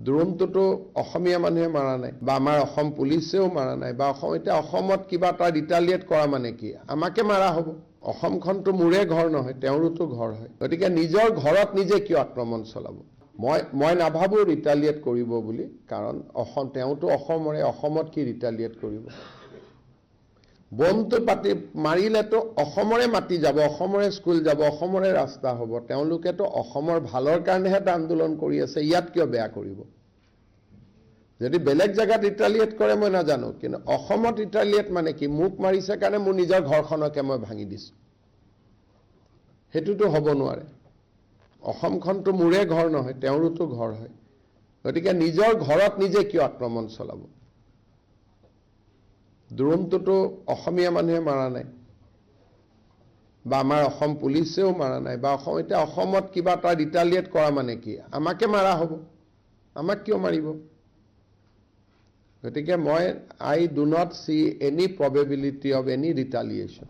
দুৰন্তটো অসমীয়া মানুহে মাৰা নাই বা আমাৰ অসম পুলিচেও মাৰা নাই বা এতিয়া অসমত কিবা এটা ৰিটালিয়েট কৰা মানে কি আমাকে মাৰা হ'ব অসমখনটো মোৰে ঘৰ নহয় তেওঁৰোতো ঘৰ হয় গতিকে নিজৰ ঘৰত নিজে কিয় আক্ৰমণ চলাব মই নাভাবো ৰিটালিয়েট কৰিব বুলি কাৰণ তেওঁতো অসমৰে অসমত কি ৰিটালিয়েট কৰিব বমটো পাতি মাৰিলেতো অসমৰে মাটি যাব অসমৰে স্কুল যাব অসমৰে ৰাস্তা হ'ব তেওঁলোকেতো অসমৰ ভালৰ কাৰণেহে আন্দোলন কৰি আছে ইয়াত কিয় বেয়া কৰিব যদি বেলেগ জায়গাত ৰিটালিয়েট কৰে মই নাজানো কিন্তু অসমত ৰিটালিয়েট মানে কি মোক মাৰিছে কাৰণে মোৰ নিজৰ ঘৰখনকে মই ভাঙি দিছো হেতুটো হ'ব নোৱাৰে অসমখনটো মোৰে ঘৰ নহয় তেওঁৰোতো ঘৰ হয় গতিকে নিজৰ ঘৰত নিজে কিয় আক্ৰমণ চলাব দুৰন্তটো অসমীয়া মানুহে মাৰা নাই বা আমাৰ অসম পুলিচেও মাৰা নাই বা এতিয়া অসমত কিবা এটা ৰিটালিয়েট কৰা মানে কি আমাকে মাৰা হ'ব আমাক কিয় মাৰিব গতিকে I do not see any probability of any ৰিটালিয়েশ্যন